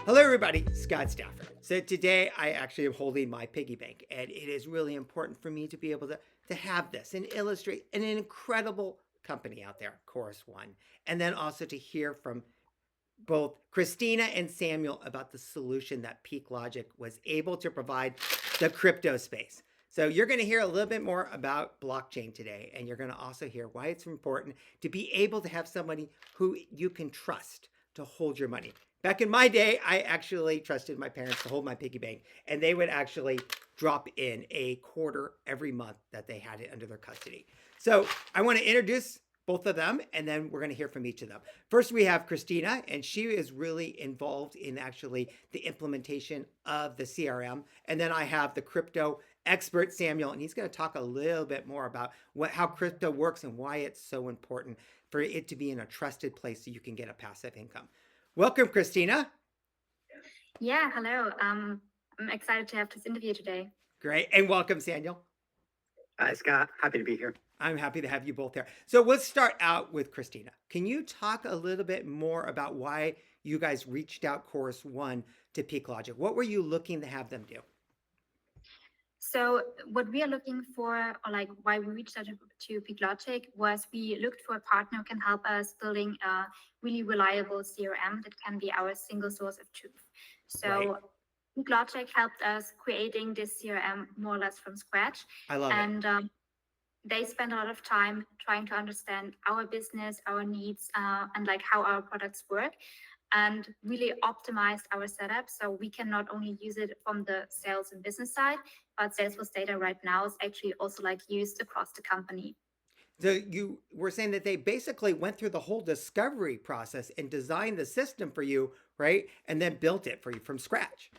Hello everybody, Scott Stafford. So today I actually am holding my piggy bank, and it is really important for me to be able to have this and illustrate an incredible company out there, Khoros One, and then also to hear from both Christina and Samuel about the solution that Peeklogic was able to provide the crypto space. So you're going to hear a little bit more about blockchain today, and you're going to also hear why it's important to be able to have somebody who you can trust to hold your money. Back in my day, I actually trusted my parents to hold my piggy bank, and they would actually drop in a quarter every month that they had it under their custody. So I want to introduce both of them, and then we're going to hear from each of them. First, we have Christina, and she is really involved in actually the implementation of the CRM. And then I have the crypto expert, Samuel, and he's going to talk a little bit more about how crypto works and why it's so important for it to be in a trusted place so you can get a passive income. Welcome, Christina. Yeah, hello. I'm excited to have this interview today. Great. And welcome, Samuel. Hi, Scott. Happy to be here. I'm happy to have you both there. So let's start out with Christina. Can you talk a little bit more about why you guys reached out Khoros One to Peeklogic? What were you looking to have them do? So, what we are looking for, or like why we reached out to Peeklogic, was we looked for a partner who can help us building a really reliable CRM that can be our single source of truth. So, Right. Peeklogic helped us creating this CRM more or less from scratch, I love it. and they spend a lot of time trying to understand our business, our needs, and like how our products work, and really optimized our setup so we can not only use it from the sales and business side, but Salesforce data right now is actually also like used across the company. So you were saying that they basically went through the whole discovery process and designed the system for you, right? And then built it for you from scratch.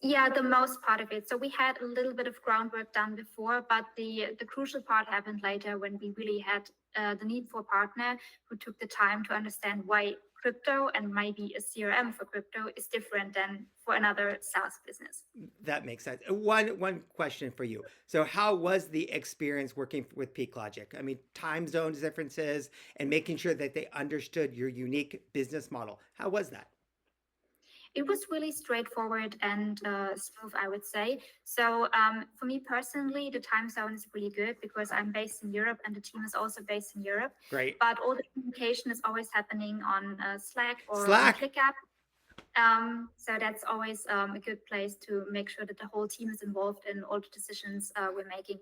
Yeah, the most part of it. So we had a little bit of groundwork done before, but the crucial part happened later when we really had the need for a partner who took the time to understand why crypto and maybe a CRM for crypto is different than for another SaaS business. That makes sense. One question for you. So how was the experience working with Peeklogic? I mean, time zones differences and making sure that they understood your unique business model. How was that? It was really straightforward and smooth, I would say. So for me personally, the time zone is really good because I'm based in Europe and the team is also based in Europe. Great. But all the communication is always happening on Slack or on Slack. ClickUp. So that's always a good place to make sure that the whole team is involved in all the decisions we're making.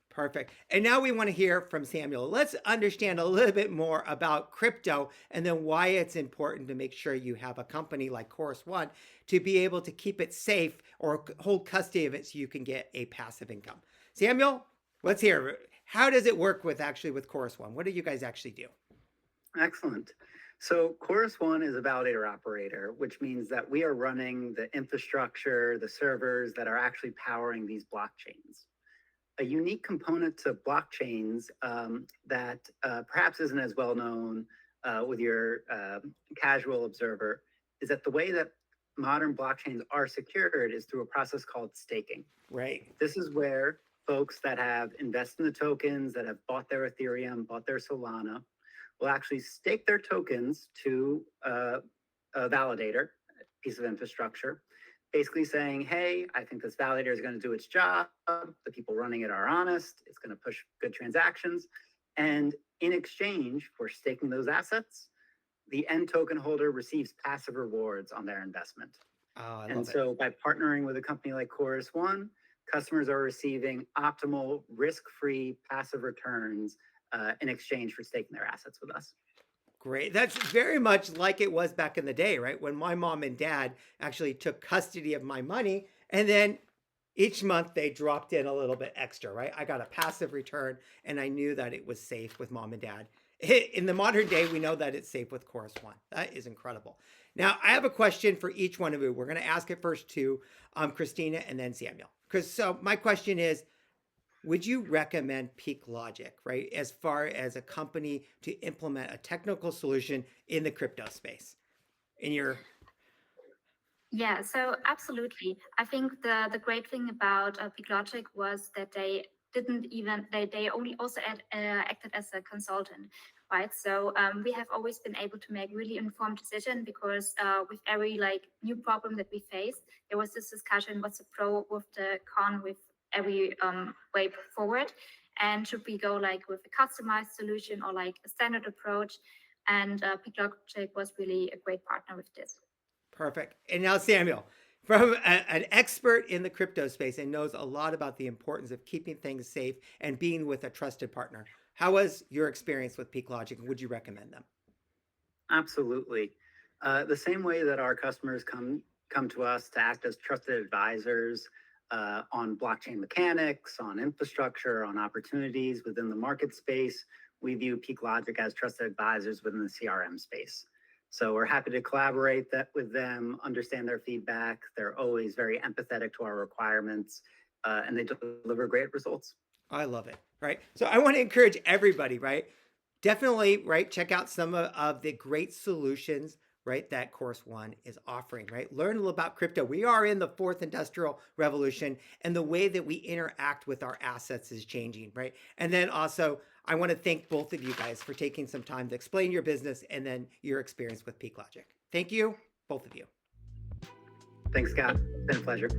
Perfect. And now we want to hear from Samuel. Let's understand a little bit more about crypto and then why it's important to make sure you have a company like Khoros One to be able to keep it safe or hold custody of it so you can get a passive income. Samuel, let's hear. How does it work with Khoros One? What do you guys actually do? Excellent. So Chorus One is a validator operator, which means that we are running the infrastructure, the servers that are actually powering these blockchains. A unique component to blockchains that perhaps isn't as well known with your casual observer is that the way that modern blockchains are secured is through a process called staking. Right. This is where folks that have invested in the tokens, that have bought their Ethereum, bought their Solana, will actually stake their tokens to a validator, piece of infrastructure, basically saying, hey, I think this validator is going to do its job. The people running it are honest. It's going to push good transactions. And in exchange for staking those assets, the end token holder receives passive rewards on their investment. Oh, and so by partnering with a company like Khoros One, customers are receiving optimal, risk-free passive returns in exchange for staking their assets with us. Great. That's very much like it was back in the day, right? When my mom and dad actually took custody of my money and then each month they dropped in a little bit extra, right? I got a passive return and I knew that it was safe with mom and dad. In the modern day, we know that it's safe with Khoros One. That is incredible. Now, I have a question for each one of you. We're going to ask it first to Christina and then Samuel. So my question is, would you recommend Peeklogic, right, as far as a company to implement a technical solution in the crypto space? Yeah, so absolutely. I think the great thing about Peeklogic was that they didn't even, they only also acted as a consultant, right? So we have always been able to make really informed decision, because with every like new problem that we faced, there was this discussion, what's the pro with the con with every way forward, and should we go like with a customized solution or like a standard approach. And Peeklogic was really a great partner with this. Perfect. And now, Samuel, from an expert in the crypto space and knows a lot about the importance of keeping things safe and being with a trusted partner, how was your experience with Peeklogic, and would you recommend them? Absolutely. The same way that our customers come to us to act as trusted advisors on blockchain mechanics, on infrastructure, on opportunities within the market space, we view Peeklogic as trusted advisors within the CRM space. So we're happy to collaborate with them, understand their feedback. They're always very empathetic to our requirements, and they deliver great results. I love it. Right. So I want to encourage everybody, right? Definitely, right? Check out some of the great solutions, right, that Khoros One is offering, right? Learn a little about crypto. We are in the fourth industrial revolution, and the way that we interact with our assets is changing, right? And then also, I want to thank both of you guys for taking some time to explain your business and then your experience with Peeklogic. Thank you, both of you. Thanks, Scott. It's been a pleasure.